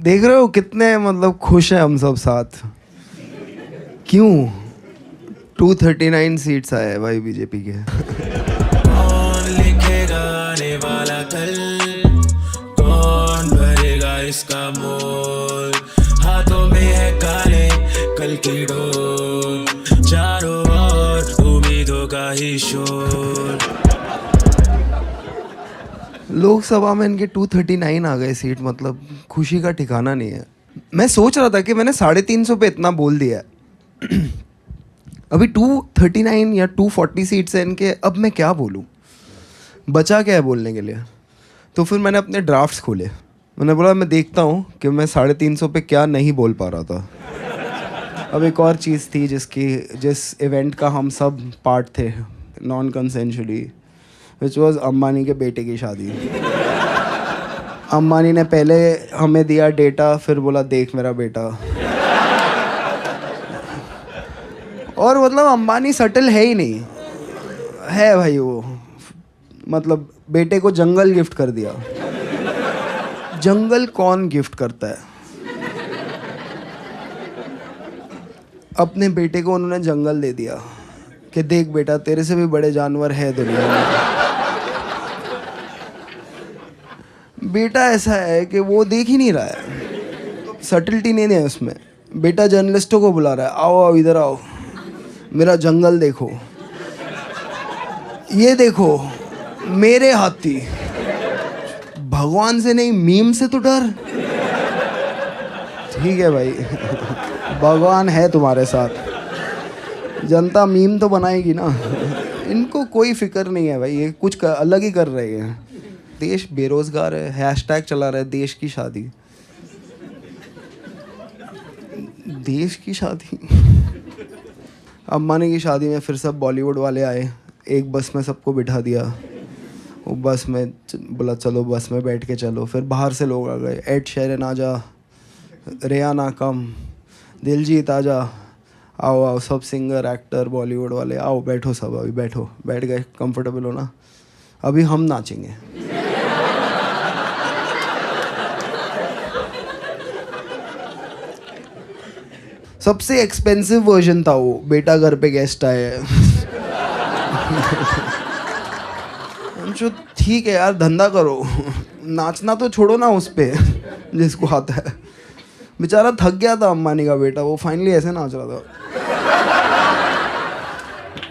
देख रहे हो कितने मतलब खुश हैं हम सब साथ। क्यों 239 सीट्स आए भाई बीजेपी के। कौन लिखेगा आने वाला कल, कौन भरेगा इसका मोल, हाथों में है काले कल की डोर, चारों ओर उम्मीदों का ही शोर। लोकसभा में इनके 239 आ गए सीट, मतलब खुशी का ठिकाना नहीं है। मैं सोच रहा था कि मैंने 350 पे इतना बोल दिया है अभी 239 या 240 सीट्स हैं इनके, अब मैं क्या बोलूँ, बचा क्या है बोलने के लिए। तो फिर मैंने अपने ड्राफ्ट्स खोले, मैंने बोला मैं देखता हूँ कि मैं 350 पे क्या नहीं बोल पा रहा था। अब एक और चीज़ थी जिस इवेंट का हम सब पार्ट थे non consensually, which was Ambani के बेटे की शादी। अंबानी ने पहले हमें दिया डेटा, फिर बोला देख मेरा बेटा। और मतलब अंबानी सटल है ही नहीं है भाई वो, मतलब बेटे को जंगल गिफ्ट कर दिया। जंगल कौन गिफ्ट करता है? अपने बेटे को उन्होंने जंगल दे दिया कि देख बेटा तेरे से भी बड़े जानवर है दुनिया में। बेटा ऐसा है कि वो देख ही नहीं रहा है, सटलिटी नहीं है उसमें। बेटा जर्नलिस्टों को बुला रहा है, आओ आओ इधर आओ, मेरा जंगल देखो, ये देखो मेरे हाथी। भगवान से नहीं मीम से तो डर। ठीक है भाई, भगवान है तुम्हारे साथ, जनता मीम तो बनाएगी ना। इनको कोई फिक्र नहीं है भाई, ये कुछ अलग ही कर रहे हैं। देश बेरोजगार है, हैशटैग चला रहा है देश की शादी। देश की शादी। अंबानी की शादी में फिर सब बॉलीवुड वाले आए, एक बस में सबको बिठा दिया। वो बस में बोला चलो बस में बैठ के चलो, फिर बाहर से लोग आ गए, एड शेरन आजा, रेहाना कम, दिलजीत आजा, आओ आओ सब सिंगर एक्टर बॉलीवुड वाले आओ बैठो सब, अभी बैठो, बैठ गए, कंफर्टेबल हो ना, अभी हम नाचेंगे। सबसे एक्सपेंसिव वर्जन था वो, बेटा घर पे गेस्ट आए। जो ठीक है यार धंधा करो, नाचना तो छोड़ो ना उस पे जिसको आता है। बेचारा थक गया था अंबानी का बेटा, वो फाइनली ऐसे नाच रहा था।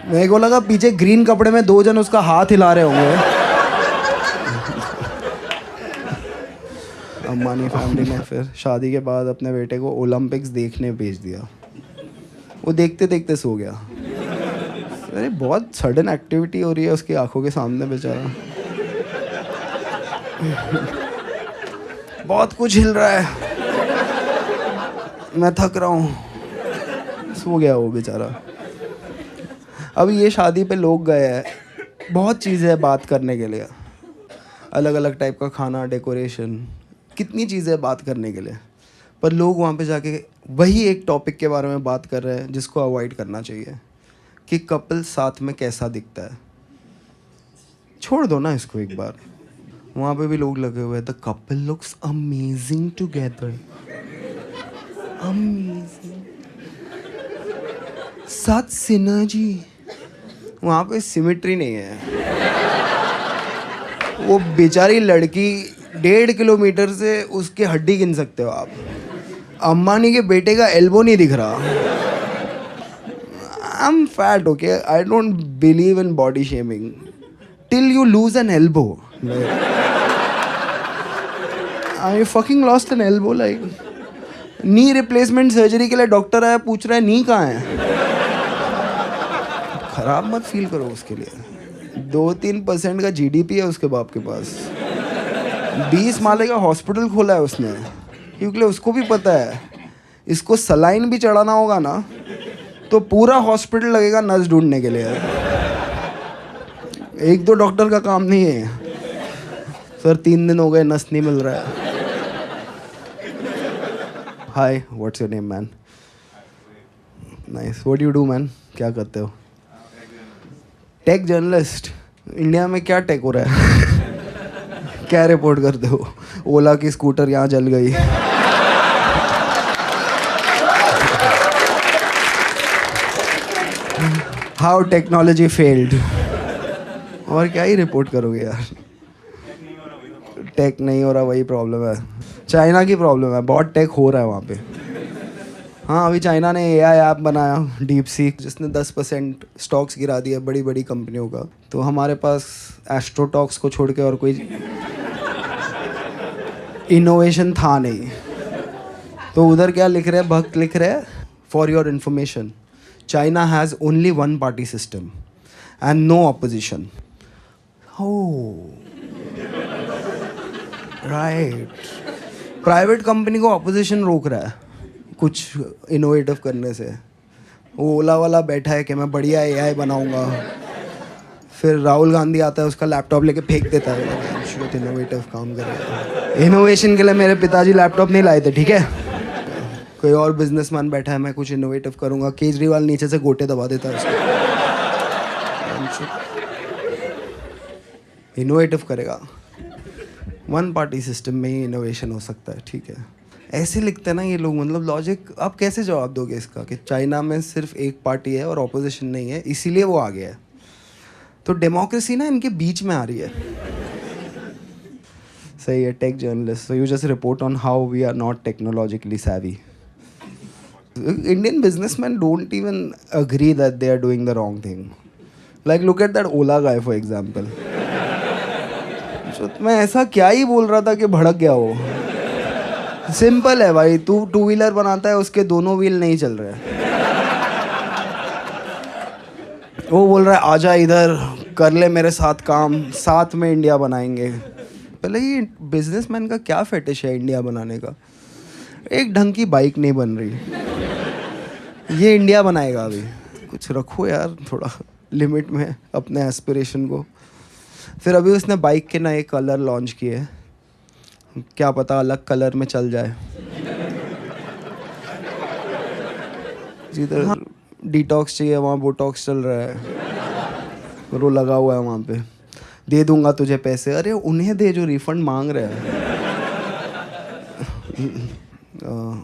मेरे को लगा पीछे ग्रीन कपड़े में 2 जन उसका हाथ हिला रहे होंगे। अंबानी फैमिली ने फिर शादी के बाद अपने बेटे को ओलंपिक्स देखने भेज दिया। वो देखते देखते सो गया। अरे बहुत सडन एक्टिविटी हो रही है उसकी आंखों के सामने बेचारा। बहुत कुछ हिल रहा है, मैं थक रहा हूँ, सो गया वो बेचारा। अब ये शादी पे लोग गए हैं, बहुत चीज़ें हैं बात करने के लिए, अलग अलग टाइप का खाना, डेकोरेशन, कितनी चीज़ें बात करने के लिए, पर लोग वहाँ पे जाके वही एक टॉपिक के बारे में बात कर रहे हैं जिसको अवॉइड करना चाहिए कि कपल साथ में कैसा दिखता है। छोड़ दो ना इसको एक बार। वहाँ पे भी लोग लगे हुए हैं, the couple looks amazing together, amazing, साथ सिनर्जी। वहाँ पे सिमेट्री नहीं है। वो बेचारी लड़की 1.5 किलोमीटर से उसके हड्डी गिन सकते हो आप। अंबानी के बेटे का एल्बो नहीं दिख रहा। I am fat, okay, I don't believe in body shaming till you lose N elbow. I fucking lost N elbow, like knee replacement surgery के लिए डॉक्टर आया, पूछ रहा है नी कहाँ है। खराब मत फील करो उसके लिए। 2-3% का जीडीपी है उसके बाप के पास। 20 माले का हॉस्पिटल खोला है उसने, क्योंकि उसको भी पता है इसको सलाइन भी चढ़ाना होगा ना तो पूरा हॉस्पिटल लगेगा नस ढूंढने के लिए। 1-2 डॉक्टर का काम नहीं है। सर 3 दिन हो गए नस नहीं मिल रहा है। Hi, what's your name man? Nice, what you do man? क्या करते हो? Take journalist. इंडिया में क्या टेक हो रहा है? क्या रिपोर्ट करते हो? ओला की स्कूटर यहाँ जल गई। How technology failed. और क्या ही रिपोर्ट करोगे यार, टेक नहीं हो रहा वही प्रॉब्लम है, चाइना की प्रॉब्लम है, बहुत टेक हो रहा है वहाँ पे। हाँ अभी चाइना ने एआई ऐप बनाया डीप सीक, जिसने 10% स्टॉक्स गिरा दिया बड़ी बड़ी कंपनियों का। तो हमारे पास एस्ट्रोटॉक्स को छोड़ के और कोई इनोवेशन था नहीं। तो उधर क्या लिख रहे हैं, भक्त लिख रहे हैं, for your information China has only one party system and no opposition. Right, private company को ऑपोजिशन रोक रहा है कुछ इनोवेटिव करने से। वो ओला वाला बैठा है कि मैं बढ़िया एआई बनाऊंगा, फिर राहुल गांधी आता है उसका लैपटॉप लेके फेंक देता है, शुद्ध इनोवेटिव काम करेगा। इनोवेशन के लिए मेरे पिताजी लैपटॉप नहीं लाए थे, ठीक है। कोई और बिजनेसमैन बैठा है, मैं कुछ इनोवेटिव करूंगा, केजरीवाल नीचे से गोटे दबा देता है उसको, इनोवेटिव करेगा। वन पार्टी सिस्टम में ही इनोवेशन हो सकता है, ठीक है। ऐसे लिखते हैं ना ये लोग, मतलब लॉजिक आप कैसे जवाब दोगे इसका कि चाइना में सिर्फ एक पार्टी है और ऑपोजिशन नहीं है, इसीलिए वो आ गया है। तो डेमोक्रेसी ना इनके बीच में आ रही है। सही है, tech journalist, so you just report on how we are not technologically savvy. Indian businessmen don't even agree that they are doing the wrong thing. Like look at that Ola guy for example. मैं ऐसा क्या ही बोल रहा था कि भड़क गया वो। सिंपल है भाई, तू टू व्हीलर बनाता है, उसके दोनों व्हील नहीं चल रहे हैं। वो बोल रहा है आजा इधर कर ले मेरे साथ काम, साथ में इंडिया बनाएंगे। पहले ये बिजनेसमैन का क्या फेटिश है इंडिया बनाने का। एक ढंग की बाइक नहीं बन रही, ये इंडिया बनाएगा। अभी कुछ रखो यार थोड़ा लिमिट में अपने एस्पिरेशन को। फिर अभी उसने बाइक के नए कलर लॉन्च किए, क्या पता अलग कलर में चल जाए। जिधर डिटॉक्स चाहिए वहाँ बोटॉक्स चल रहा है, वो लगा हुआ है वहाँ पे। दे दूंगा तुझे पैसे, अरे उन्हें दे जो रिफंड मांग रहे हैं।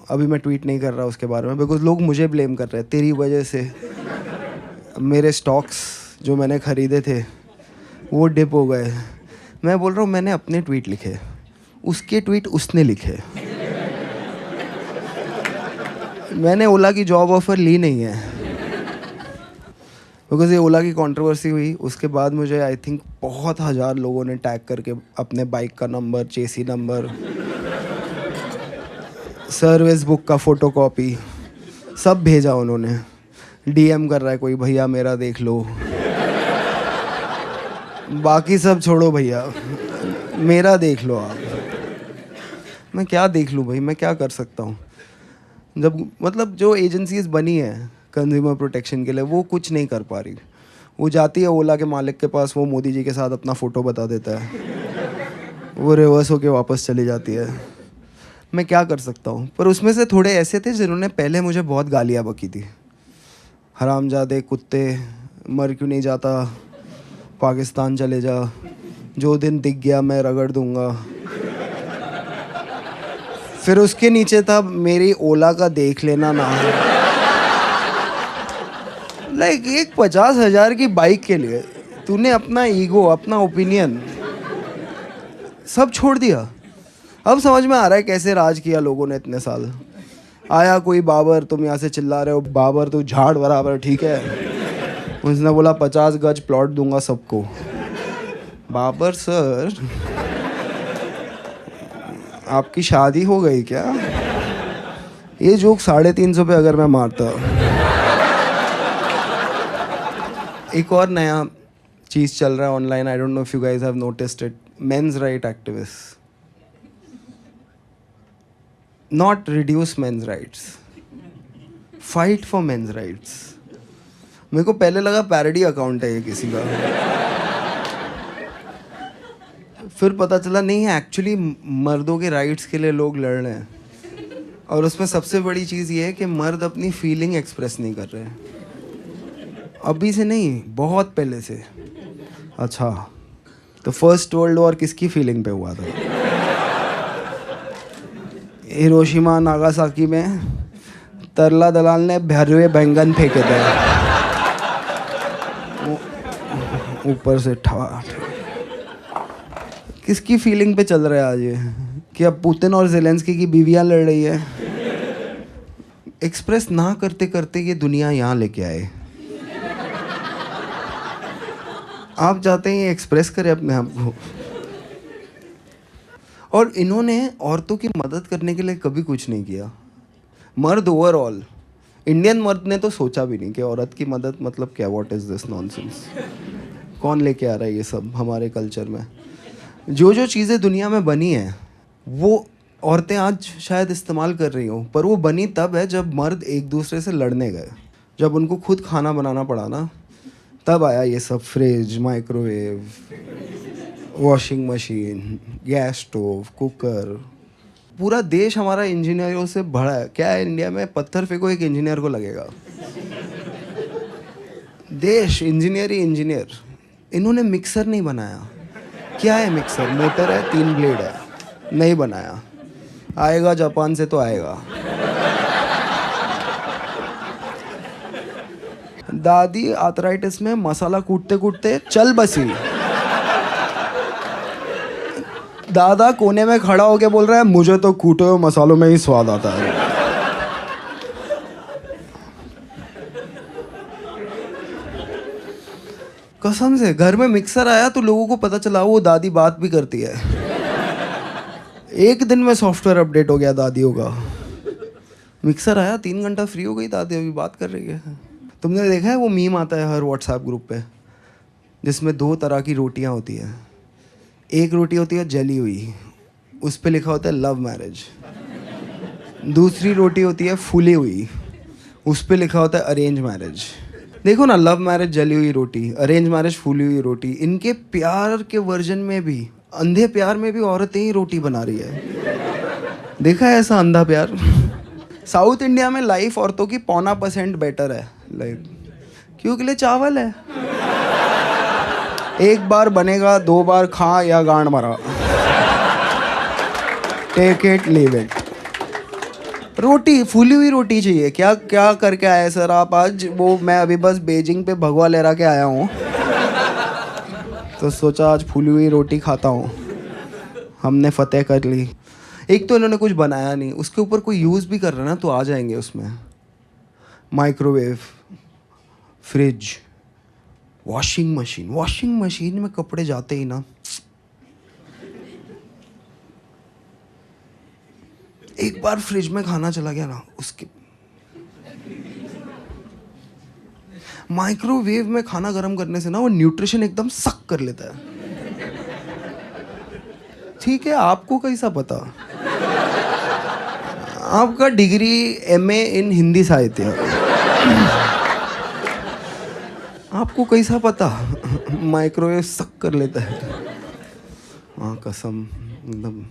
अभी मैं ट्वीट नहीं कर रहा उसके बारे में, बिकॉज लोग मुझे ब्लेम कर रहे हैं, तेरी वजह से मेरे स्टॉक्स जो मैंने ख़रीदे थे वो डिप हो गए। मैं बोल रहा हूँ मैंने अपने ट्वीट लिखे, उसके ट्वीट उसने लिखे। मैंने ओला की जॉब ऑफ़र ली नहीं है, बिकॉज ये ओला की कंट्रोवर्सी हुई उसके बाद मुझे आई थिंक बहुत हज़ार लोगों ने टैग करके अपने बाइक का नंबर, चेसी नंबर, सर्विस बुक का फ़ोटोकॉपी सब भेजा उन्होंने। डीएम कर रहा है कोई, भैया मेरा देख लो। बाकी सब छोड़ो भैया, मेरा देख लो आप। मैं क्या देख लूँ भाई, मैं क्या कर सकता हूँ जब मतलब जो एजेंसीज बनी है कंज्यूमर प्रोटेक्शन के लिए वो कुछ नहीं कर पा रही। वो जाती है ओला के मालिक के पास, वो मोदी जी के साथ अपना फ़ोटो बता देता है, वो रिवर्स होके वापस चली जाती है। मैं क्या कर सकता हूँ। पर उसमें से थोड़े ऐसे थे जिन्होंने पहले मुझे बहुत गालियाँ बकी थी, हरामजादे कुत्ते, मर क्यों नहीं जाता, पाकिस्तान चले जा, जो दिन दिख गया मैं रगड़ दूंगा। फिर उसके नीचे था मेरी ओला का देख लेना ना। लाइक एक 50,000 की बाइक के लिए तूने अपना ईगो, अपना ओपिनियन सब छोड़ दिया। अब समझ में आ रहा है कैसे राज किया लोगों ने इतने साल। आया कोई बाबर, तुम यहाँ से चिल्ला रहे हो बाबर तू झाड़ बराबर, ठीक है। उसने बोला 50 गज प्लॉट दूंगा सबको। बाबर सर आपकी शादी हो गई क्या? ये जोक 350 पे अगर मैं मारता। एक और नया चीज़ चल रहा है online, I don't know if you guys have noticed it, men's right activist. Not reduce men's rights, fight for men's rights. मेरे को पहले लगा पैरोडी अकाउंट है ये किसी का, फिर पता चला नहीं है, एक्चुअली मर्दों के राइट्स के लिए लोग लड़ रहे हैं। और उसमें सबसे बड़ी चीज़ ये है कि मर्द अपनी फीलिंग एक्सप्रेस नहीं कर रहे हैं, अभी से नहीं, बहुत पहले से। अच्छा, तो फर्स्ट वर्ल्ड वॉर किसकी फीलिंग पे हुआ था? हिरोशिमा नागासाकी में तरला दलाल ने भरे हुए बैंगन फेंके थे। ऊपर से ठा। किसकी फीलिंग पे चल रहा है आज ये कि अब पुतिन और ज़ेलेंस्की की बीवियां लड़ रही है? एक्सप्रेस ना करते करते ये दुनिया यहाँ लेके आए। आप चाहते हैं ये एक्सप्रेस करें अपने आप को। और इन्होंने औरतों की मदद करने के लिए कभी कुछ नहीं किया। मर्द ओवरऑल, इंडियन मर्द ने तो सोचा भी नहीं कि औरत की मदद मतलब क्या, व्हाट इज़ दिस नॉनसेंस। कौन लेके आ रहा है ये सब हमारे कल्चर में? जो जो चीज़ें दुनिया में बनी हैं वो औरतें आज शायद इस्तेमाल कर रही हों, पर वो बनी तब है जब मर्द एक दूसरे से लड़ने गए। जब उनको खुद खाना बनाना पड़ा ना, तब आया ये सब। Fridge, microwave, washing machine, gas stove, cooker. पूरा देश हमारा इंजीनियरों से भरा है। क्या है इंडिया में? पत्थर फेंको, एक इंजीनियर को लगेगा। देश इंजीनियर ही इंजीनियर। इन्होंने मिक्सर नहीं बनाया। क्या है मिक्सर? मोटर है, 3 ब्लेड है। नहीं बनाया। आएगा जापान से तो आएगा। दादी आर्थराइटिस में मसाला कूटते कूटते चल बसी। दादा कोने में खड़ा होके बोल रहा है, मुझे तो कूटे हुए मसालों में ही स्वाद आता है। कसम से घर में मिक्सर आया तो लोगों को पता चला वो दादी बात भी करती है। एक दिन में सॉफ्टवेयर अपडेट हो गया दादियों का। मिक्सर आया, 3 घंटा फ्री हो गई दादी, अभी बात कर रही है। तुमने देखा है वो मीम आता है हर व्हाट्सएप ग्रुप पे, जिसमें 2 तरह की रोटियां होती है। एक रोटी होती है जली हुई, उस पे लिखा होता है लव मैरिज। दूसरी रोटी होती है फूली हुई, उस पे लिखा होता है अरेंज मैरिज। देखो ना, लव मैरिज जली हुई रोटी, अरेंज मैरिज फूली हुई रोटी। इनके प्यार के वर्जन में भी, अंधे प्यार में भी औरतें ही रोटी बना रही है। देखा है ऐसा अंधा प्यार? साउथ इंडिया में लाइफ औरतों की 0.5% बेटर है लाइफ, क्योंकि लिए चावल है। एक बार बनेगा, 2 बार खा या गांड मरा। Take it leave it. रोटी, फूली हुई रोटी चाहिए। क्या क्या करके आए सर आप आज? वो मैं अभी बस बीजिंग पे भगवा लहरा के आया हूँ, तो सोचा आज फूली हुई रोटी खाता हूँ। हमने फतेह कर ली। एक तो इन्होंने कुछ बनाया नहीं, उसके ऊपर कोई यूज़ भी कर रहा है ना तो आ जाएंगे उसमें। Microwave, fridge, washing machine. Washing machine में कपड़े जाते ही ना, एक बार फ्रिज में खाना चला गया ना, उसके माइक्रोवेव में खाना गर्म करने से ना वो न्यूट्रिशन एकदम सक कर लेता है। ठीक है, आपको कैसा पता? आपका डिग्री MA इन हिंदी साहित्य, आपको कैसा पता माइक्रोवेव सक कर लेता है? हाँ कसम, एकदम।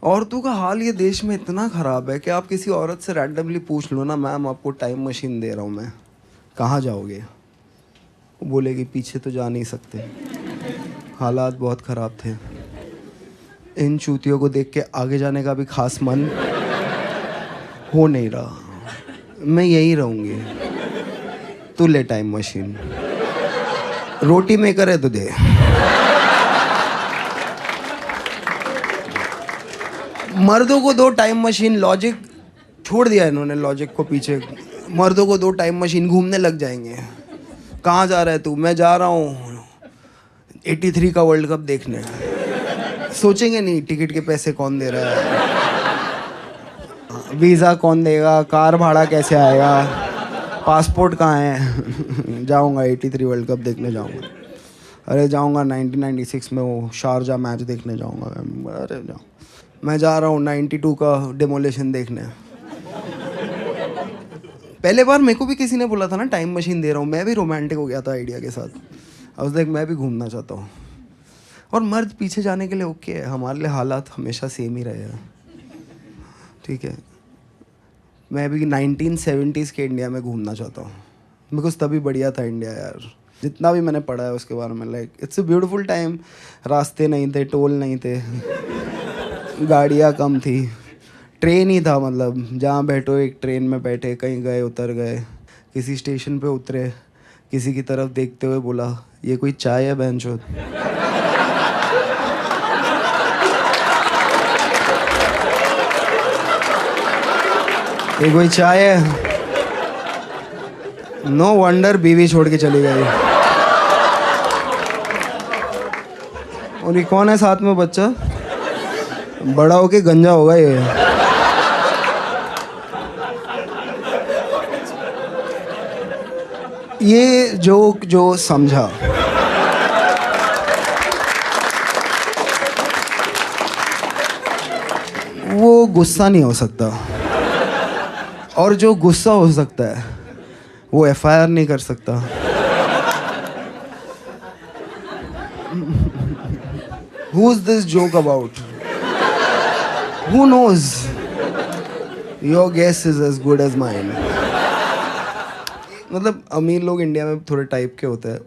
औरतों का हाल ये देश में इतना ख़राब है कि आप किसी औरत से रैंडमली पूछ लो ना, मैम आपको टाइम मशीन दे रहा हूँ मैं, कहाँ जाओगे? वो बोलेगी पीछे तो जा नहीं सकते। हालात बहुत ख़राब थे। इन चूतियों को देख के आगे जाने का भी खास मन हो नहीं रहा। मैं यहीं रहूँगी। तू ले टाइम मशीन, रोटी मेकर है तो दे। मर्दों को 2 टाइम मशीन। लॉजिक छोड़ दिया इन्होंने, लॉजिक को पीछे। मर्दों को 2 टाइम मशीन, घूमने लग जाएंगे। कहाँ जा रहा है तू? मैं जा रहा हूँ 83 का वर्ल्ड कप देखने। सोचेंगे नहीं टिकट के पैसे कौन दे रहा है, वीज़ा कौन देगा, कार भाड़ा कैसे आएगा, पासपोर्ट कहाँ है। जाऊँगा 83 वर्ल्ड कप देखने जाऊँगा। अरे जाऊँगा 1996 में वो शारजा मैच देखने जाऊँगा। अरे जाऊँ, मैं जा रहा हूँ 92 का डेमोलेशन देखने। पहले बार मेरे को भी किसी ने बोला था ना टाइम मशीन दे रहा हूँ, मैं भी रोमांटिक हो गया था आइडिया के साथ। अब देख मैं भी घूमना चाहता हूँ। और मर्द पीछे जाने के लिए ओके है, हमारे लिए हालात हमेशा सेम ही रहे हैं। ठीक है, मैं भी 1970s के इंडिया में घूमना चाहता हूँ, बिकॉज तभी बढ़िया था इंडिया यार। जितना भी मैंने पढ़ा है उसके बारे में, like it's a beautiful time. रास्ते नहीं थे, टोल नहीं थे, गाड़ियाँ कम थी, ट्रेन ही था। मतलब जहाँ बैठो एक ट्रेन में बैठे, कहीं गए उतर गए, किसी स्टेशन पे उतरे, किसी की तरफ देखते हुए बोला, ये कोई चाय है बहनचोद? ये कोई चाय है? नो वंडर बीवी छोड़ के चली गई। और ये कौन है साथ में बच्चा? बड़ा होके गंजा होगा ये। ये जोक जो समझा, वो गुस्सा नहीं हो सकता, और जो गुस्सा हो सकता है वो एफआईआर नहीं कर सकता। Who is this joke about? Who knows? Your guess is as good as mine. मतलब अमीर लोग इंडिया में थोड़े टाइप के होते हैं।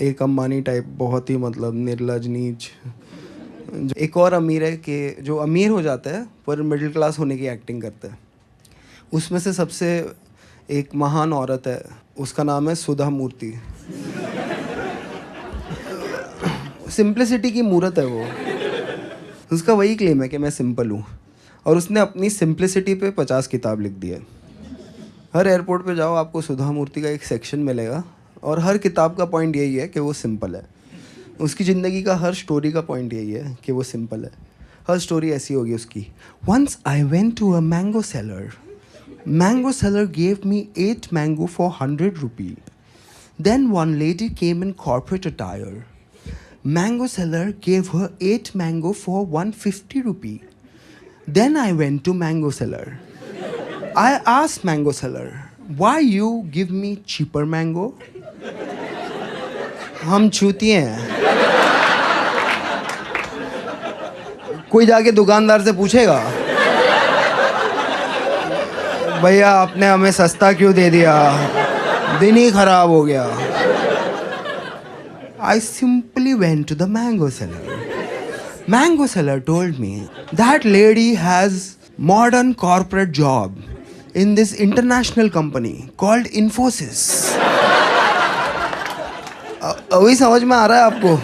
एक अंबानी टाइप, बहुत ही मतलब निर्लज नीच। एक और अमीर है कि जो अमीर हो जाता है पर मिडिल क्लास होने की एक्टिंग करता है। उसमें से सबसे एक महान औरत है, उसका नाम है सुधा मूर्ति। सिंप्लिसिटी की मूरत है वो। उसका वही क्लेम है कि मैं सिंपल हूँ, और उसने अपनी सिंप्लिसिटी पे 50 किताब लिख दी है। हर एयरपोर्ट पे जाओ आपको सुधा मूर्ति का एक सेक्शन मिलेगा, और हर किताब का पॉइंट यही है कि वो सिंपल है। उसकी ज़िंदगी का हर स्टोरी का पॉइंट यही है कि वो सिंपल है। हर स्टोरी ऐसी होगी उसकी। Once I went to a mango seller. Mango seller gave me 8 mango for 100 rupee. Then one lady came in corporate attire. Mango seller gave her 8 mango for 150 rupee. Then I went to mango seller. I asked mango seller, why you give me cheaper mango? हम चूतिए हैं। कोई जाके दुकानदार से पूछेगा, भैया आपने हमें सस्ता क्यों दे दिया, दिन ही खराब हो गया। I simply went to the mango seller. Mango seller told me that lady has modern corporate job in this international company called Infosys. अभी समझ में आ रहा है आपको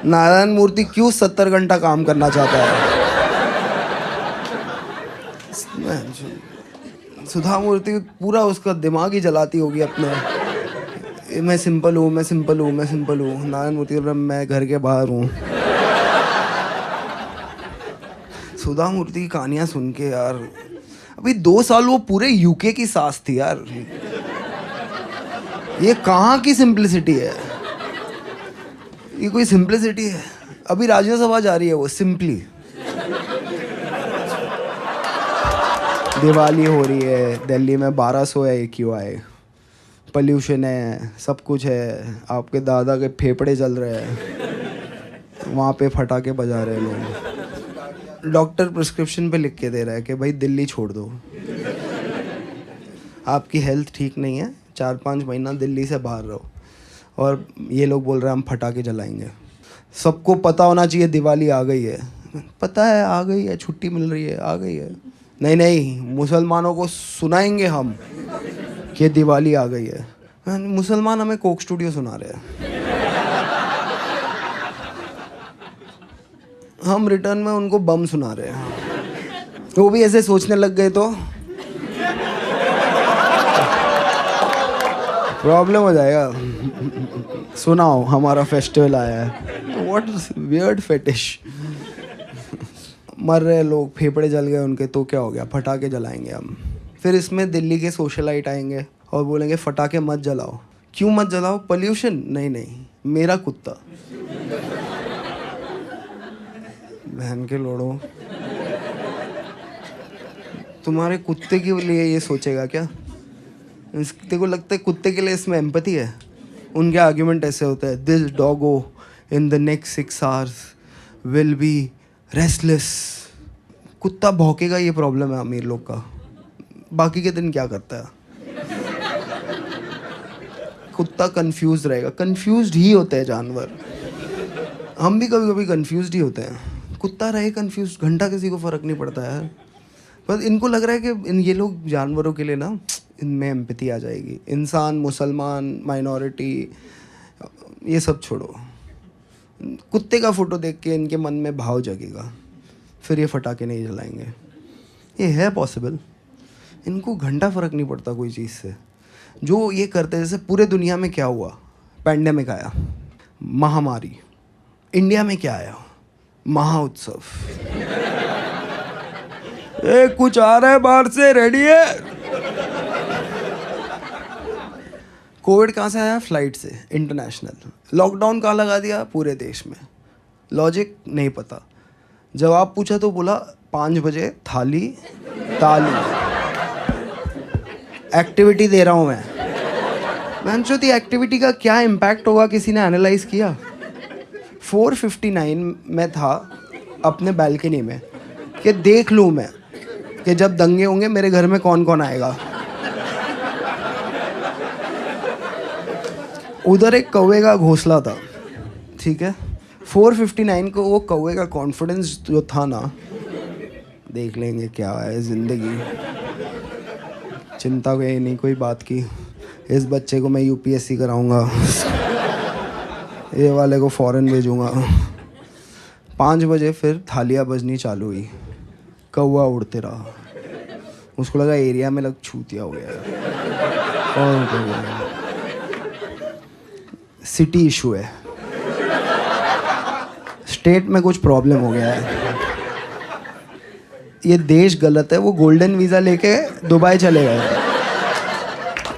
नारायण मूर्ति क्यों 70 घंटा काम करना चाहता है। सुधा मूर्ति पूरा उसका दिमाग ही जलाती होगी अपने, मैं सिंपल हूँ, मैं सिंपल हूँ, मैं सिंपल हूँ। नारायण मूर्ति मैं घर के बाहर हूँ। सुधा मूर्ति की कहानियाँ सुन के यार, अभी 2 साल वो पूरे यूके की सास थी यार। ये कहाँ की सिंप्लिसिटी है? ये कोई सिंप्लिसिटी है? अभी राज्यसभा जा रही है वो सिंपली। दिवाली हो रही है, दिल्ली में 1200 है AQI, पोल्यूशन है, सब कुछ है, आपके दादा के फेफड़े जल रहे हैं, वहाँ पे फटाके बजा रहे हैं लोग। डॉक्टर प्रिस्क्रिप्शन पे लिख के दे रहा है कि भाई दिल्ली छोड़ दो, आपकी हेल्थ ठीक नहीं है, 4-5 महीना दिल्ली से बाहर रहो। और ये लोग बोल रहे हैं हम फटाके जलाएंगे। सबको पता होना चाहिए दिवाली आ गई है। पता है आ गई है, छुट्टी मिल रही है, आ गई है। नहीं नहीं, मुसलमानों को सुनाएंगे हम कि दिवाली आ गई है। मुसलमान हमें कोक स्टूडियो सुना रहे हैं, हम रिटर्न में उनको बम सुना रहे हैं। वो भी ऐसे सोचने लग गए तो प्रॉब्लम हो जाएगा। सुनाओ हमारा फेस्टिवल आया है। What weird fetish. मर रहे लोग, फेफड़े जल गए उनके, तो क्या हो गया, फटाके जलाएंगे हम। फिर इसमें दिल्ली के सोशलाइट आएंगे और बोलेंगे फटाके मत जलाओ। क्यों मत जलाओ? पोल्यूशन? नहीं नहीं, मेरा कुत्ता। बहन के लोड़ो, तुम्हारे कुत्ते के लिए ये सोचेगा क्या? तेरे को लगता है कुत्ते के लिए इसमें एम्पैथी है? उनके आर्ग्यूमेंट ऐसे होते हैं, this Doggo in the next 6 hours will be restless. कुत्ता भौंकेगा, ये प्रॉब्लम है अमीर लोग का। बाकी के दिन क्या करता है? कुत्ता कंफ्यूज रहेगा। कंफ्यूज्ड ही होते हैं जानवर। हम भी कभी कभी कंफ्यूज्ड ही होते हैं। कुत्ता रहे कंफ्यूज, घंटा किसी को फ़र्क नहीं पड़ता है। बस इनको लग रहा है कि ये लोग जानवरों के लिए ना इनमें एम्पैथी आ जाएगी। इंसान, मुसलमान, माइनॉरिटी, ये सब छोड़ो, कुत्ते का फ़ोटो देख के इनके मन में भाव जगेगा, फिर ये फटाके नहीं जलाएंगे। ये है पॉसिबल। इनको घंटा फ़र्क नहीं पड़ता कोई चीज़ से। जो ये करते, जैसे पूरे दुनिया में क्या हुआ, पैंडेमिक आया, महामारी, इंडिया में क्या आया, महा उत्सव। कुछ आ रहा है बाहर से, रेडी है। कोविड कहाँ से आया? फ्लाइट से, इंटरनेशनल। लॉकडाउन कहाँ लगा दिया? पूरे देश में। लॉजिक नहीं पता। जवाब पूछा तो बोला 5 बजे थाली ताली, एक्टिविटी दे रहा हूँ मैं सोचती एक्टिविटी का क्या इम्पैक्ट होगा, किसी ने एनालाइज किया? 4:59 में था अपने बैल्कनी में कि देख लूँ मैं कि जब दंगे होंगे मेरे घर में कौन कौन आएगा। उधर एक कौवे का घोंसला था, ठीक है। 4:59 को वो कौवे का कॉन्फिडेंस जो था ना, देख लेंगे क्या है ज़िंदगी, चिंता कोई नहीं कोई बात की, इस बच्चे को मैं यूपीएससी कराऊंगा, ये वाले को फॉरेन भेजूंगा। 5 बजे फिर थालियाँ बजनी चालू हुई, कौवा उड़ते रहा। उसको लगा एरिया में लग छूतिया हो गया और सिटी इशू है, स्टेट में कुछ प्रॉब्लम हो गया है, ये देश गलत है। वो गोल्डन वीज़ा लेके दुबई चले गए,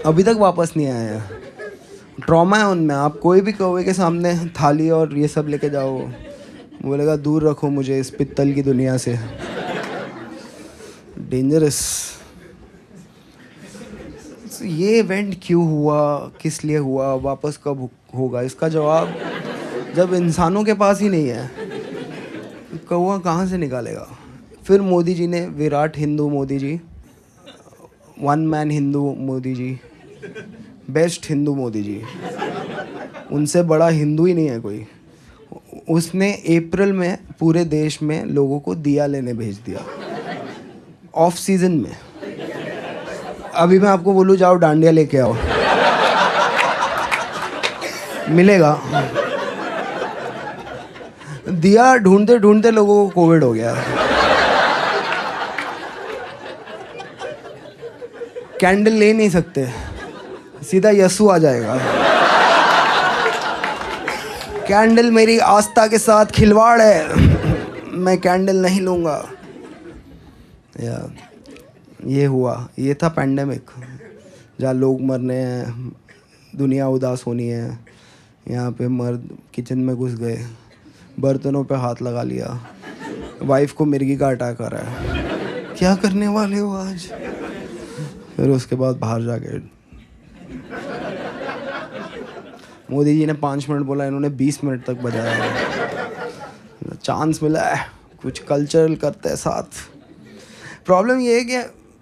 अभी तक वापस नहीं आए हैं। ट्रॉमा है उनमें। आप कोई भी कौवे के सामने थाली और ये सब लेके जाओ, बोलेगा दूर रखो मुझे इस पित्तल की दुनिया से, डेंजरस। ये इवेंट क्यों हुआ, किस लिए हुआ, वापस कब होगा, इसका जवाब जब इंसानों के पास ही नहीं है, कौवा कहाँ से निकालेगा? फिर मोदी जी ने, Virat Hindu Modi ji, one man Hindu Modi ji, best Hindu Modi ji, उनसे बड़ा हिंदू ही नहीं है कोई। उसने अप्रैल में पूरे देश में लोगों को दिया लेने भेज दिया, ऑफ सीजन में। अभी मैं आपको बोलूँ जाओ डांडिया लेके आओ, मिलेगा? दिया ढूंढते ढूंढते लोगों को कोविड हो गया। कैंडल ले नहीं सकते, सीधा यसु आ जाएगा। कैंडल मेरी आस्था के साथ खिलवाड़ है, मैं कैंडल नहीं लूँगा। या ये हुआ, ये था पैंडेमिक, जहाँ लोग मरने हैं, दुनिया उदास होनी है। यहाँ पे मर्द किचन में घुस गए, बर्तनों पे हाथ लगा लिया, वाइफ को मिर्गी का अटैक आ रहा है, क्या करने वाले हो आज? फिर उसके बाद बाहर जाके मोदी जी ने 5 मिनट बोला, इन्होंने 20 मिनट तक बजाया। चांस मिला है, कुछ कल्चरल करते हैं साथ। प्रॉब्लम ये है कि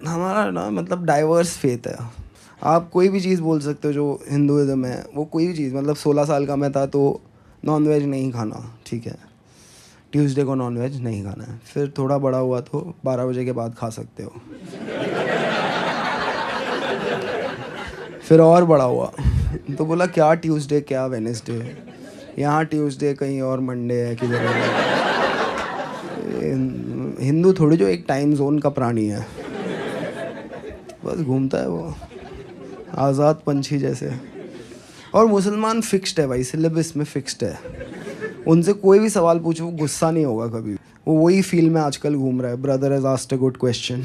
हमारा ना मतलब डाइवर्स फेथ है। आप कोई भी चीज़ बोल सकते हो जो हिंदुज़म है, वो कोई भी चीज़, मतलब 16 साल का मैं था तो नॉनवेज नहीं खाना, ठीक है, ट्यूसडे को नॉनवेज नहीं खाना है। फिर थोड़ा बड़ा हुआ तो 12 बजे के बाद खा सकते हो। फिर और बड़ा हुआ तो बोला क्या ट्यूसडे क्या वेडनेसडे, यहाँ ट्यूसडे कहीं और मंडे है किधर है। हिंदू थोड़ी जो एक टाइम जोन का प्राणी है, बस घूमता है वो आज़ाद पंछी जैसे। और मुसलमान फिक्स्ड है भाई, सिलेबस में फिक्स्ड है, उनसे कोई भी सवाल पूछो वो गुस्सा नहीं होगा कभी। वो वही फील में आजकल घूम रहा है, brother has asked a good question.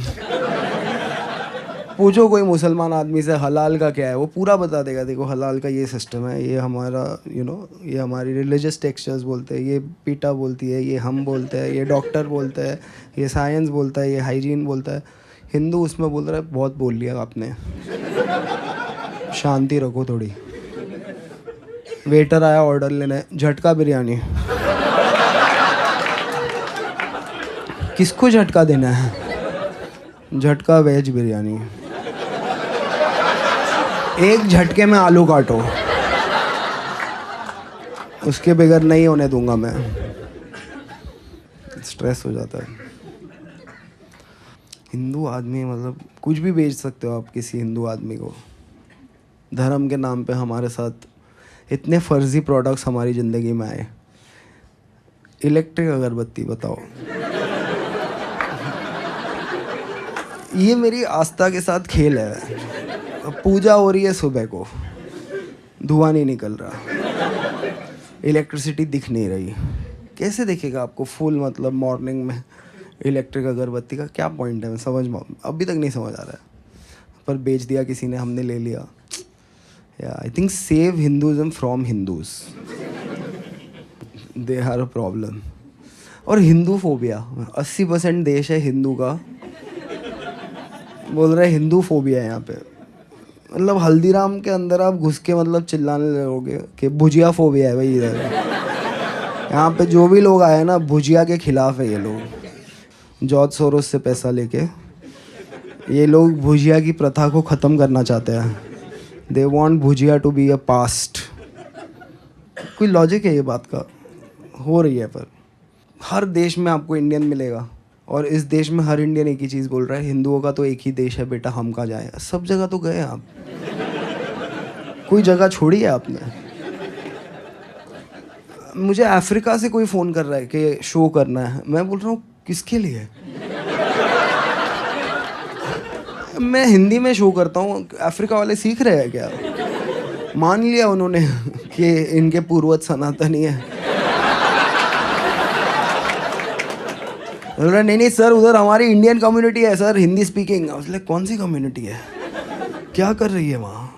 पूछो कोई मुसलमान आदमी से हलाल का क्या है, वो पूरा बता देगा। देखो हलाल का ये सिस्टम है, ये हमारा ये हमारी रिलीजियस टेक्सचर्स बोलते हैं, ये पीटा बोलती है, ये हम बोलते हैं, ये डॉक्टर बोलते हैं, ये साइंस बोलता है, ये हाइजीन बोलता है। हिंदू उसमें बोल रहा है बहुत बोल लिया आपने, शांति रखो थोड़ी। वेटर आया ऑर्डर लेने, झटका बिरयानी। किसको झटका देना है? झटका वेज बिरयानी। एक झटके में आलू काटो, उसके बगैर नहीं होने दूंगा मैं। स्ट्रेस हो जाता है। हिंदू आदमी मतलब कुछ भी बेच सकते हो आप किसी हिंदू आदमी को। धर्म के नाम पे हमारे साथ इतने फर्जी प्रोडक्ट्स हमारी ज़िंदगी में आए। इलेक्ट्रिक अगरबत्ती बताओ, ये मेरी आस्था के साथ खेल है। पूजा हो रही है सुबह को, धुआं नहीं निकल रहा, इलेक्ट्रिसिटी दिख नहीं रही, कैसे दिखेगा आपको फुल मतलब मॉर्निंग में इलेक्ट्रिक अगरबत्ती का क्या पॉइंट है? मैं समझ अभी तक नहीं समझ आ रहा है, पर बेच दिया किसी ने, हमने ले लिया। या I think save Hinduism from Hindus, they are a problem. और हिंदू फोबिया 80% देश है हिंदू का, बोल रहे हिंदू फोबिया है यहाँ पे। मतलब हल्दीराम के अंदर आप घुस के मतलब चिल्लाने लगोगे कि भुजिया फोबिया है भाई इधर। यहाँ पे जो भी लोग आए ना भुजिया के खिलाफ है ये लोग। जॉर्ज सोरोस से पैसा लेके ये लोग भुजिया की प्रथा को ख़त्म करना चाहते हैं। They want bhujiya to be a past. कोई लॉजिक है ये बात का? हो रही है, पर हर देश में आपको इंडियन मिलेगा और इस देश में हर इंडियन एक ही चीज़ बोल रहा है, हिंदुओं का तो एक ही देश है बेटा, हम कहाँ जाएं। सब जगह तो गए आप, कोई जगह छोड़ी है आपने? मुझे अफ्रीका से कोई फ़ोन कर रहा है कि शो करना है, मैं बोल रहा हूँ किसके लिए? मैं हिंदी में शो करता हूँ, अफ्रीका वाले सीख रहे हैं क्या? मान लिया उन्होंने कि इनके पूर्वज सनातनी है। नहीं नहीं सर, उधर हमारी इंडियन कम्युनिटी है सर, हिंदी स्पीकिंग। उसने कौन सी कम्युनिटी है, क्या कर रही है वहाँ?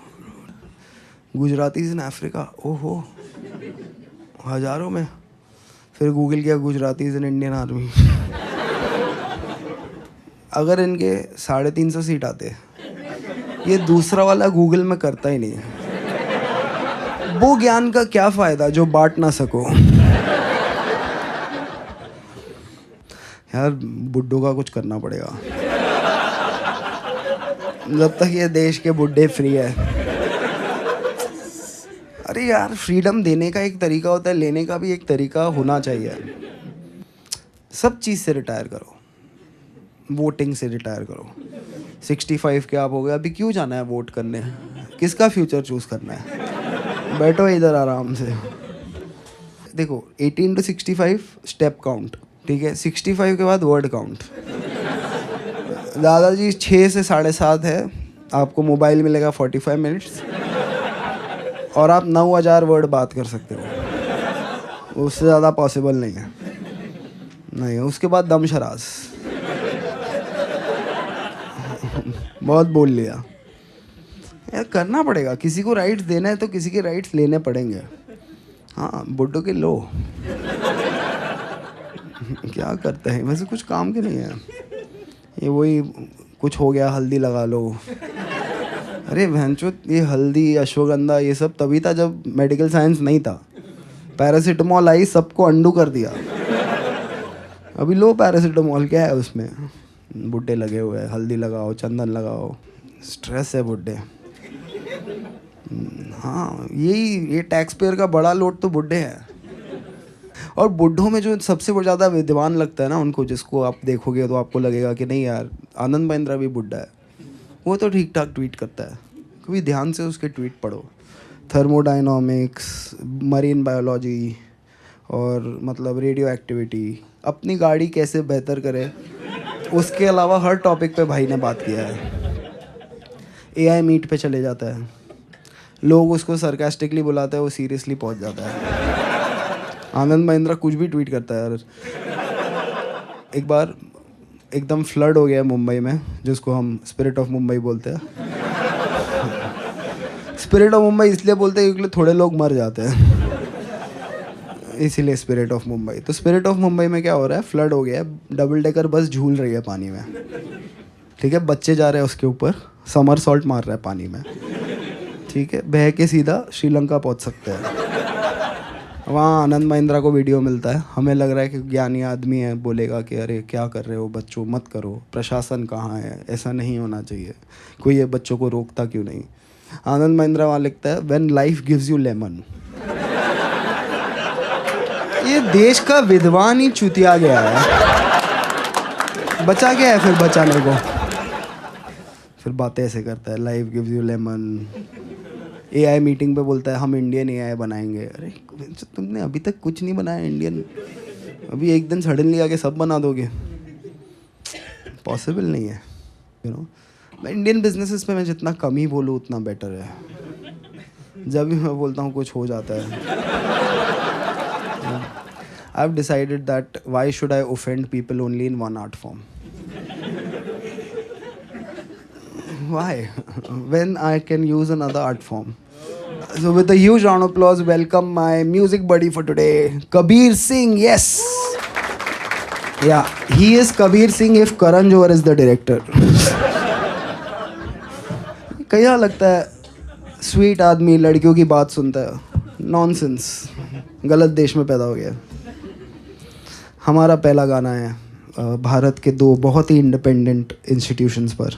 गुजरातीज इन अफ्रीका, ओहो हज़ारों में। फिर गूगल किया गुजरातीज इन इंडियन आर्मी। अगर इनके 350 सीट आते, ये दूसरा वाला गूगल में करता ही नहीं है। वो ज्ञान का क्या फ़ायदा जो बांट ना सको। यार बुड्ढों का कुछ करना पड़ेगा, जब तक ये देश के बुड्ढे फ्री है। अरे यार फ्रीडम देने का एक तरीका होता है, लेने का भी एक तरीका होना चाहिए। सब चीज़ से रिटायर करो, वोटिंग से रिटायर करो। 65 के आप हो गए, अभी क्यों जाना है वोट करने? किसका फ्यूचर चूज़ करना है? बैठो इधर आराम से। देखो 18 to 65 स्टेप काउंट, ठीक है। 65 के बाद वर्ड काउंट। दादाजी 6 से 7:30 है, आपको मोबाइल मिलेगा 45 मिनट्स और आप 9000 वर्ड बात कर सकते हो, उससे ज़्यादा पॉसिबल नहीं है। नहीं, उसके बाद दम शराज। बहुत बोल लिया यार, करना पड़ेगा। किसी को राइट्स देना है तो किसी के राइट्स लेने पड़ेंगे। हाँ बुड्ढों के लो। क्या करते हैं वैसे, कुछ काम के नहीं है ये। वही कुछ हो गया हल्दी लगा लो। अरे भैंचो, ये हल्दी अश्वगंधा ये सब तभी था जब मेडिकल साइंस नहीं था। पैरासीटामॉल आई, सबको अंडू कर दिया। अभी लो पैरासीटामॉल, क्या है उसमें? बुड्ढे लगे हुए हैं, हल्दी लगाओ, चंदन लगाओ। स्ट्रेस है बुड्ढे। हाँ ये टैक्स पेयर का बड़ा लोड तो बुड्ढे हैं। और बुड्ढों में जो सबसे ज़्यादा विद्वान लगता है ना उनको, जिसको आप देखोगे तो आपको लगेगा कि नहीं यार आनंद महिंद्रा भी बुड्ढा है, वो तो ठीक ठाक ट्वीट करता है। कभी ध्यान से उसके ट्वीट पढ़ो। थर्मोडायनामिक्स, मरीन बायोलॉजी और मतलब रेडियो एक्टिविटी, अपनी गाड़ी कैसे बेहतर करे, उसके अलावा हर टॉपिक पे भाई ने बात किया है। AI मीट पे चले जाता है, लोग उसको सरकास्टिकली बुलाते हैं, वो सीरियसली पहुंच जाता है। आनंद महिंद्रा कुछ भी ट्वीट करता है यार। एक बार एकदम फ्लड हो गया मुंबई में, जिसको हम स्पिरिट ऑफ मुंबई बोलते हैं। स्पिरिट ऑफ मुंबई इसलिए बोलते हैं क्योंकि थोड़े लोग मर जाते हैं, इसीलिए स्पिरिट ऑफ मुंबई। तो स्पिरिट ऑफ मुंबई में क्या हो रहा है, फ्लड हो गया है, डबल डेकर बस झूल रही है पानी में, ठीक है। बच्चे जा रहे हैं उसके ऊपर, समर सॉल्ट मार रहा है पानी में, ठीक है। बह के सीधा श्रीलंका पहुंच सकते हैं। वहाँ आनंद महिंद्रा को वीडियो मिलता है, हमें लग रहा है कि ज्ञानी आदमी है, बोलेगा कि अरे क्या कर रहे हो बच्चों, मत करो, प्रशासन कहाँ है, ऐसा नहीं होना चाहिए, कोई ये बच्चों को रोकता क्यों नहीं। आनंद महिंद्रा वहाँ लिखता है when life gives you lemon. ये देश का विद्वान ही चुतिया गया है। बचा क्या है फिर बचाने को? फिर बातें ऐसे करता है, life gives you lemon. AI meeting पे बोलता है हम इंडियन एआई बनाएंगे। अरे तुमने अभी तक कुछ नहीं बनाया इंडियन, अभी एक दिन सडनली आके सब बना दोगे? पॉसिबल नहीं है, यू नो। मैं इंडियन बिजनेसेस पे मैं जितना कम ही बोलूँ उतना बेटर है। जब भी मैं बोलता हूँ कुछ हो जाता है। I have decided that why should I offend people only in one art form? Why? When I can use another art form. So with a huge round of applause, welcome my music buddy for today, Kabir Singh. Yes. Yeah, he is Kabir Singh if Karan Johar is the director. क्या लगता है sweet आदमी लड़कियों की बात सुनता है? Nonsense, गलत देश में पैदा हो गया। हमारा पहला गाना है भारत के दो बहुत ही इंडिपेंडेंट इंस्टीट्यूशंस पर,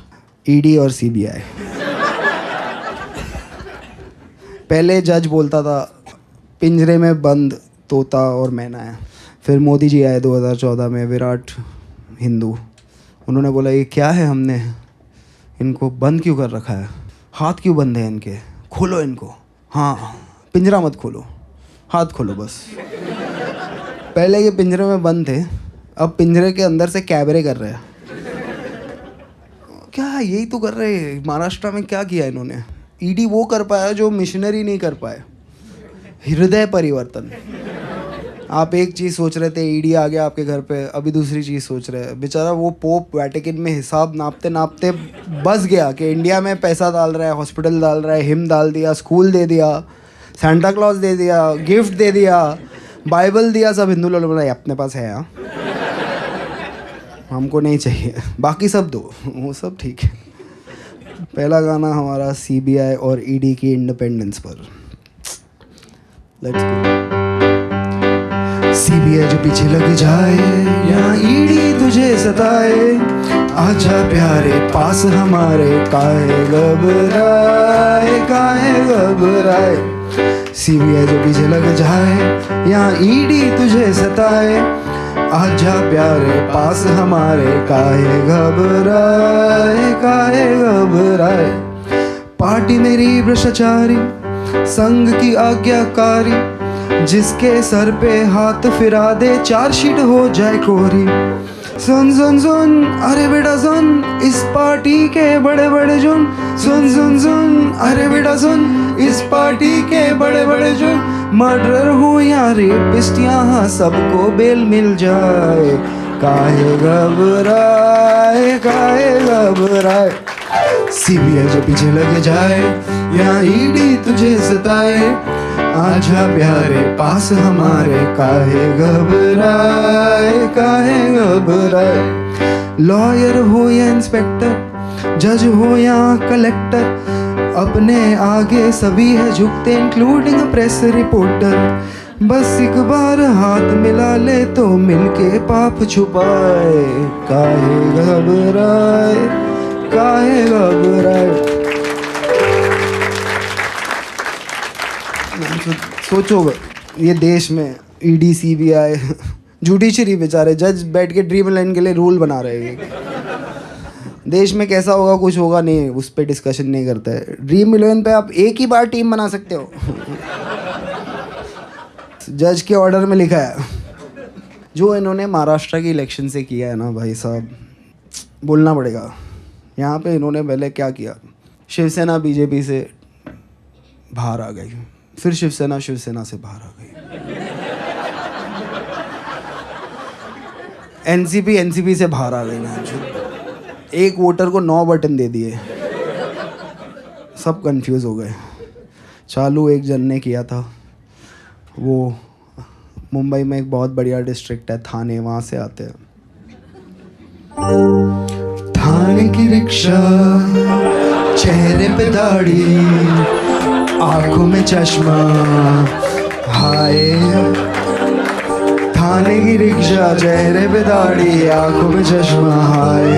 ईडी और सीबीआई। पहले जज बोलता था पिंजरे में बंद तोता और मैना है। फिर मोदी जी आए 2014 में, विराट हिंदू। उन्होंने बोला ये क्या है, हमने इनको बंद क्यों कर रखा है, हाथ क्यों बंद है इनके, खोलो इनको। हाँ, पिंजरा मत खोलो, हाथ खोलो बस। पहले ये पिंजरे में बंद थे, अब पिंजरे के अंदर से कैबरे कर रहे हैं। क्या यही तो कर रहे हैं महाराष्ट्र में? क्या किया इन्होंने? ईडी वो कर पाया जो मिशनरी नहीं कर पाए, हृदय परिवर्तन। आप एक चीज़ सोच रहे थे, ईडी आ गया आपके घर पे, अभी दूसरी चीज़ सोच रहे हैं। बेचारा वो पोप वैटिकन में हिसाब नापते नापते बस गया कि इंडिया में पैसा डाल रहा है, हॉस्पिटल डाल रहा है, हिम डाल दिया, स्कूल दे दिया, सेंटा क्लॉज दे दिया, गिफ्ट दे दिया, बाइबल दिया। सब हिंदू लोग बोला अपने पास है, हाँ हमको नहीं चाहिए, बाकी सब दो, वो सब ठीक है। पहला गाना हमारा सीबीआई और ईडी की इंडिपेंडेंस पर। Let's go. सीबीआई जो पीछे लग जाए या ईडी तुझे सताए, आजा प्यारे पास हमारे, काहे घबराए, काहे घबराए। सीबीआई जो पीछे लग जाए या ईडी तुझे सताए, आजा प्यारे पास हमारे, काहे घबराए, काहे घबराए। पार्टी मेरी भ्रष्टाचारी, संघ की आज्ञाकारी, जिसके सर पे हाथ फिरा दे चार्जशीट हो जाए कोरी। सुन सुन सुन अरे बेटा सुन, इस पार्टी के बड़े बड़े जुर्म। सुन सुन सुन अरे बेटा सुन, इस पार्टी के बड़े बड़े जुर्म। मर्डर हो या रेपिस्ट, यहाँ सबको बेल मिल जाए, काहे घबराए, काहे घबराए। सीबीआई जो पीछे लग जाए या ईडी तुझे सताए, आजा प्यारे पास हमारे, काहे घबराए, काहे घबराए। लॉयर हो या इंस्पेक्टर, जज हो या कलेक्टर, अपने आगे सभी है झुकते, इंक्लूडिंग प्रेस रिपोर्टर। बस एक बार हाथ मिला ले तो मिलके पाप छुपाए, काहे घबराए, काहे घबराए। सोचो ये देश में ईडी सीबीआई, जुडिशरी बेचारे जज बैठ के ड्रीम लाइन के लिए रूल बना रहे हैं। देश में कैसा होगा, कुछ होगा नहीं, उस पर डिस्कशन नहीं करता है। ड्रीम इलेवन पे आप एक ही बार टीम बना सकते हो, जज के ऑर्डर में लिखा है। जो इन्होंने महाराष्ट्र की इलेक्शन से किया है ना भाई साहब, बोलना पड़ेगा। यहाँ पे इन्होंने पहले क्या किया, शिवसेना बीजेपी से बाहर आ गई, फिर शिवसेना से बाहर आ गई, एनसीपी से बाहर आ गई ना। एक वोटर को 9 बटन दे दिए, सब कंफ्यूज हो गए। चालू एक जन ने किया था, वो मुंबई में एक बहुत बढ़िया डिस्ट्रिक्ट है थाने, वहाँ से आते हैं। थाने की रिक्शा, चेहरे पे दाढ़ी, आंखों में चश्मा, हाय। थाने की रिक्शा, चेहरे पे दाढ़ी, आंखों में चश्मा, हाय।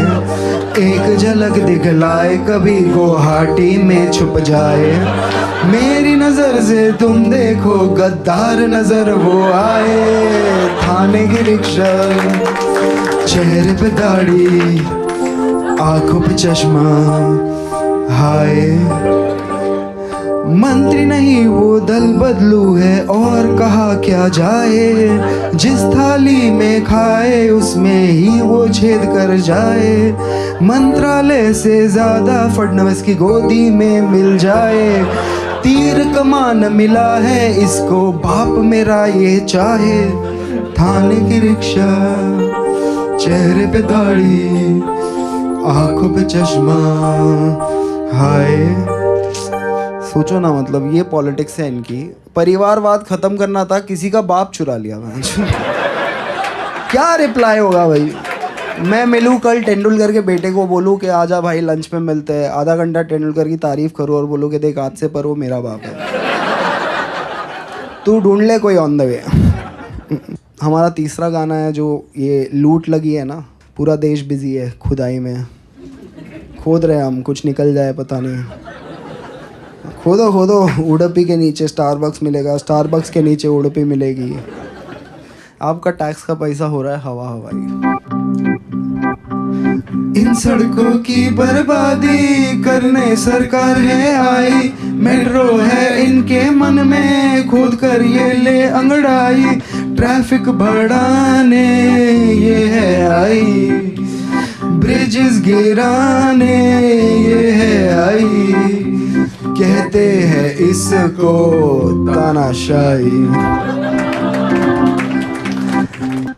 एक झलक दिखलाए, कभी गुवाहाटी में छुप जाए। मेरी नजर से तुम देखो, गद्दार नजर वो आए। थाने की रिक्शा, चेहरे पे दाढ़ी, आंखों पे चश्मा, हाय मंत्री नहीं वो दल बदलू है, और कहा क्या जाए, जिस थाली में खाए उसमें ही वो छेद कर जाए, मंत्रालय से ज्यादा फडणवीस की गोदी में मिल जाए, तीर कमान मिला है इसको बाप मेरा ये चाहे, थाने की रिक्शा, चेहरे पे दाढ़ी, आंखों पे चश्मा, हाय। सोचो ना, मतलब ये पॉलिटिक्स है इनकी। परिवारवाद खत्म करना था, किसी का बाप चुरा लिया मैं। क्या रिप्लाई होगा भाई? मैं मिलूँ कल तेंदुलकर के बेटे को, बोलूँ कि आजा भाई लंच पे मिलते हैं, आधा घंटा तेंदुलकर की तारीफ करूँ और बोलूँ कि देख आज से पर वो मेरा बाप है, तू ढूंढ ले कोई ऑन द वे। हमारा तीसरा गाना है जो ये लूट लगी है ना, पूरा देश बिजी है खुदाई में, खोद रहे हम, कुछ निकल जाए पता नहीं। खोदो खोदो, उडुपी के नीचे स्टारबक्स मिलेगा, स्टारबक्स के नीचे उडुपी मिलेगी, आपका टैक्स का पैसा हो रहा है हवा हवाई। इन सड़कों की बर्बादी करने सरकार है आई, मेट्रो है इनके मन में, खोद कर ये ले अंगड़ाई, ट्रैफिक बढ़ाने ये है आई, ब्रिजेस गिराने ये है आई, कहते हैं इसको तानाशाही।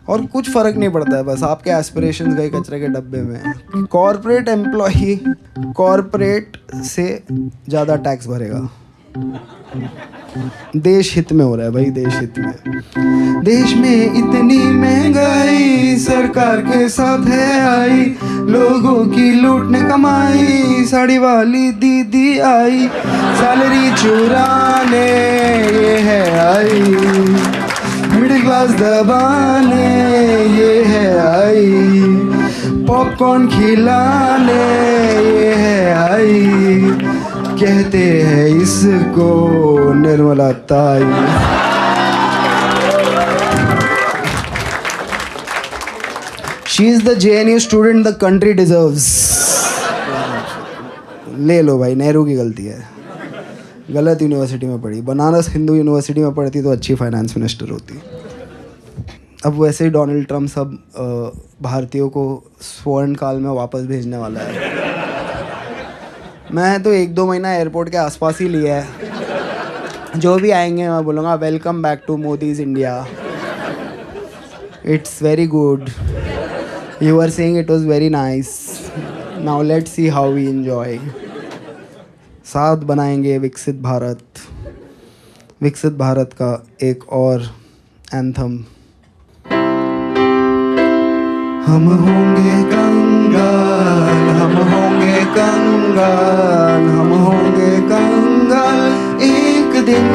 और कुछ फर्क नहीं पड़ता है, बस आपके एस्पिरेशंस गए कचरे के डब्बे में। कॉर्पोरेट एम्प्लॉई कॉर्पोरेट से ज़्यादा टैक्स भरेगा। देश हित में हो रहा है भाई, देश हित में। देश में इतनी महंगाई सरकार के साथ है आई, लोगों की लूटने कमाई, साड़ी वाली दीदी आई, सैलरी चुराने ये है आई, मिडिल क्लास दबाने ये है आई, पॉपकॉर्न खिलाने ये है आई, कहते हैं इसको निर्मला ताई। She is the JNU student the country deserves. ले लो भाई, नेहरू की गलती है, गलत यूनिवर्सिटी में पढ़ी, बनारस हिंदू यूनिवर्सिटी में पढ़ती तो अच्छी फाइनेंस मिनिस्टर होती। अब वैसे ही डोनाल्ड ट्रम्प सब भारतीयों को स्वर्ण काल में वापस भेजने वाला है। मैं तो 1-2 महीना एयरपोर्ट के आसपास ही लिया है, जो भी आएंगे मैं बोलूँगा welcome back to Modi's India, it's very good, you are saying it was very nice, now let's see how we enjoy. साथ बनाएंगे विकसित भारत। विकसित भारत का एक और एंथम। हम होंगे कंगाल, हम होंगे कंगाल, हम होंगे कंगाल एक दिन,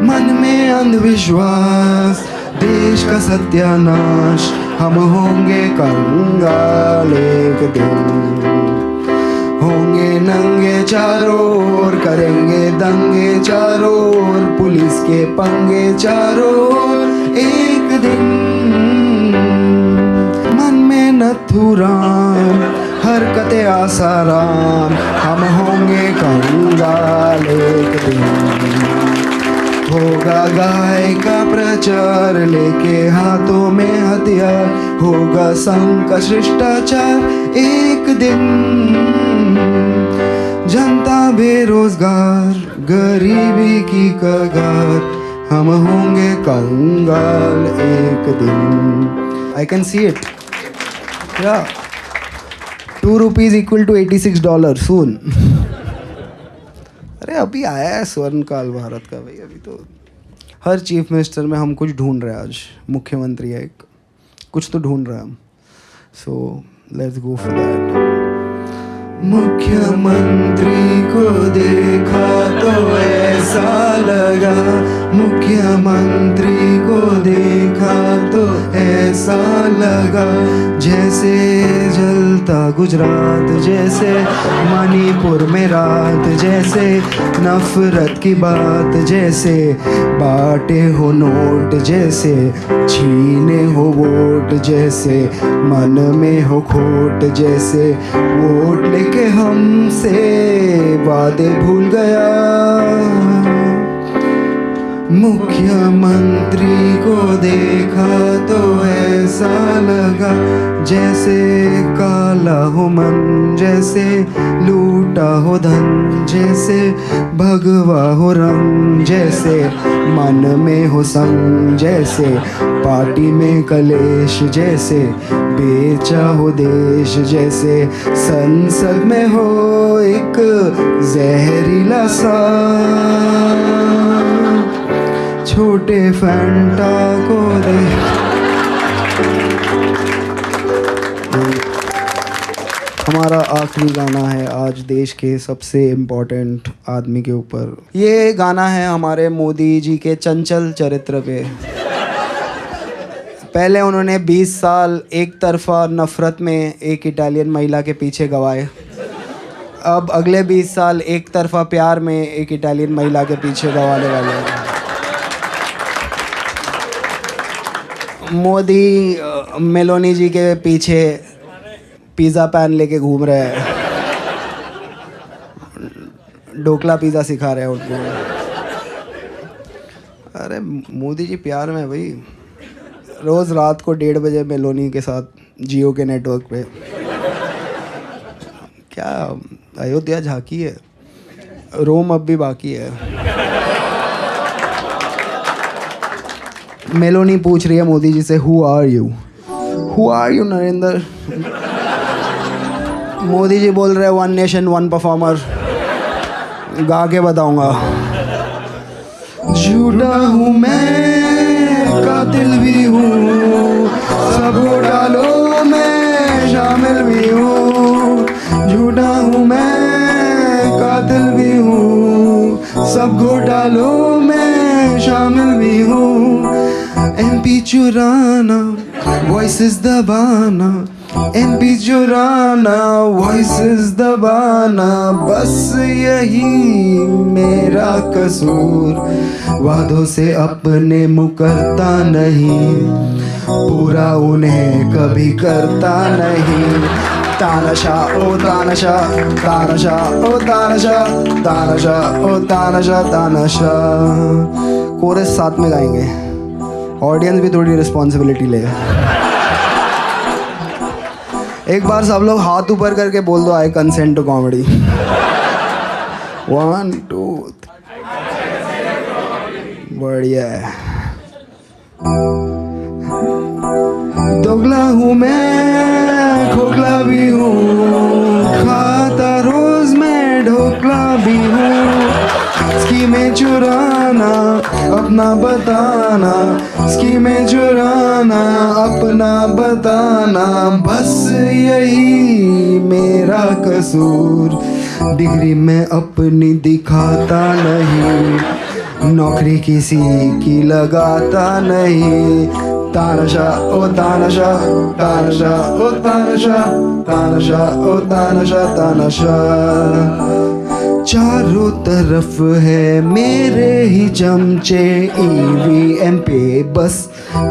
मन में अंधविश्वास, देश का सत्यानाश, हम होंगे कंगाल एक दिन, होंगे नंगे चारों ओर, करेंगे दंगे चारों ओर, पुलिस के पंगे चारों ओर एक दिन, मन में नथुराम, हरकतें आसाराम, हम होंगे कंगाल एक दिन, होगा गाय का प्रचार, लेके हाथों में हथियार, होगा संघ का शिष्टाचार एक दिन, जनता बेरोजगार, गरीबी की कगार, हम होंगे कंगाल एक दिन। आई कैन सी इट, या ₹2 equal to $86 soon। अरे अभी आया है स्वर्ण काल भारत का भाई, अभी तो हर चीफ मिनिस्टर में हम कुछ ढूंढ रहे हैं। आज मुख्यमंत्री है एक, कुछ तो ढूंढ रहे हैं हम, so let's go for that. मुख्यमंत्री को देखा तो ऐसा लगा, मुख्यमंत्री को देखा तो ऐसा लगा, जैसे जलता गुजरात, जैसे मणिपुर में रात, जैसे नफरत की बात, जैसे बांटे हो नोट, जैसे छीने हो वोट, जैसे मन में हो खोट, जैसे वोट लेके हमसे वादे भूल गया। मुख्यमंत्री को देखा तो ऐसा लगा, जैसे काला हो मन, जैसे लूटा हो धन, जैसे भगवा हो रंग, जैसे मन में हो संग, जैसे पार्टी में कलेश, जैसे बेचा हो देश, जैसे संसद में हो एक जहरीला सा छोटे फैंटा को दे। हमारा आखिरी गाना है आज देश के सबसे इम्पोर्टेंट आदमी के ऊपर। ये गाना है हमारे मोदी जी के चंचल चरित्र पे। पहले उन्होंने 20 साल एक तरफा नफरत में एक इटालियन महिला के पीछे गवाए, अब अगले 20 साल एक तरफा प्यार में एक इटालियन महिला के पीछे गवाने वाले हैं। मोदी मेलोनी जी के पीछे पिज़्ज़ा पैन लेके घूम रहे हैं, ढोकला पिज़्ज़ा सिखा रहे हैं उनको। अरे मोदी जी प्यार में भाई, रोज़ रात को 1:30 बजे मेलोनी के साथ जियो के नेटवर्क पे। क्या अयोध्या झांकी है, रोम अब भी बाकी है। मेलोनी पूछ रही है मोदी जी से, who are you Narendra? Modi ji बोल रहे हैं, 1 नेशन 1 परफॉर्मर, गा के बताऊंगा। झूठा हूँ मैं, कातिल भी हूँ, सबको डालो मैं शामिल भी हूँ। झूठा हूँ मैं, कातिल भी हूँ, सबको डालो मैं शामिल भी हूँ। MP चुराना, वॉइसेस दबाना, MP चुराना, वॉइसेस दबाना, बस यही मेरा कसूर। वादों से अपने मुकरता नहीं, पूरा उन्हें कभी करता नहीं। तानाशाह ओ तानाशाह, तानाशाह ओ तानाशाह, तानाशाह ओ तानाशाह, तानाशाह। कोरस साथ में गाएंगे, ऑडियंस भी थोड़ी रिस्पॉन्सिबिलिटी ले। एक बार सब लोग हाथ ऊपर करके बोल दो, आई कंसेंट टू कॉमेडी। 1 2 बढ़िया है। दोगला हूँ मैं, खोखला भी हूँ, खाता रोज मैं ढोकला भी हूँ। स्कीमें चुराना, अपना बताना, स्कीमें चुराना, अपना बताना, बस यही मेरा कसूर। डिग्री में अपनी दिखाता नहीं, नौकरी किसी की लगाता नहीं। तानाशाह ओ तानाशाह, तानाशाह ओ तानाशाह, तानाशाह ओ तानाशाह, तानाशाह। चारों तरफ है मेरे ही चमचे, EVM पे बस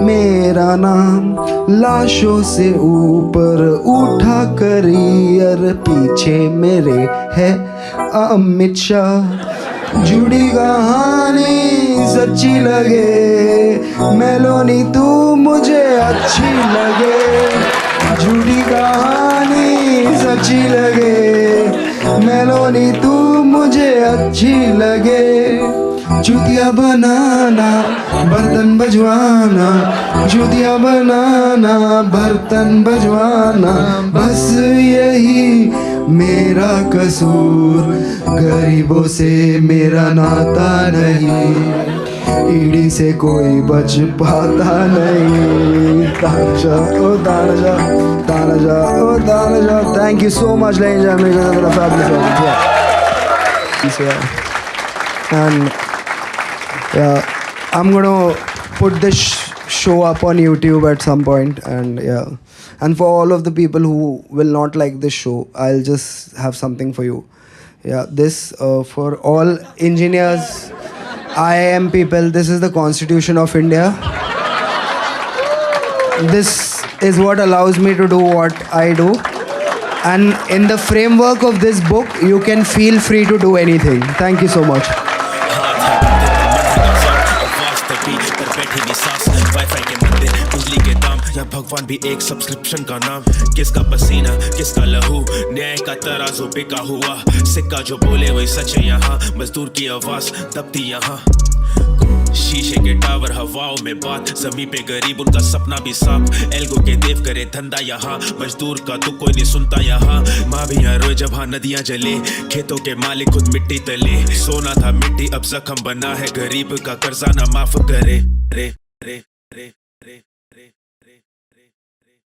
मेरा नाम। लाशों से ऊपर उठा करियर, पीछे मेरे है अमित शाह। जुड़ी कहानी सच्ची लगे, मेलोनी तू मुझे अच्छी लगे। जुड़ी कहानी सच्ची लगे, मेलोनी तू मुझे अच्छी लगे। जूतिया बनाना, बर्तन बजवाना, जूतिया बनाना, बर्तन बजवाना, बस यही मेरा कसूर। गरीबों से मेरा नाता नहीं, ईडी से कोई बच पाता नहीं. तानाजा ओ तानाजा, तानाजा ओ तानाजा. Thank you so much, ladies and gentlemen. It's a fabulous album. Yeah. And yeah, I'm gonna put this show up on YouTube at some point, and yeah. And for all of the people who will not like this show, I'll just have something for you. Yeah, this for all engineers, IIM people, this is the Constitution of India. This is what allows me to do what I do. And in the framework of this book, you can feel free to do anything. Thank you so much. या भगवान भी एक subscription का नाम. किसका पसीना किसका लहू, न्याय का तराजू बिका हुआ. सिक्का जो बोले वही सच है यहाँ, मजदूर की आवाज दबती यहाँ. शीशे के टावर हवाओं में बात, जमी पे गरीब उनका सपना भी साफ. एल्गो के देव करे धंधा यहाँ, मजदूर का तो कोई नहीं सुनता यहाँ. माँ भी यहाँ रोए जब हाँ नदियाँ जले, खेतों के मालिक खुद मिट्टी तले. सोना था मिट्टी अब जख्म बना है, गरीब का कर्जा ना माफ करे. रे रे रे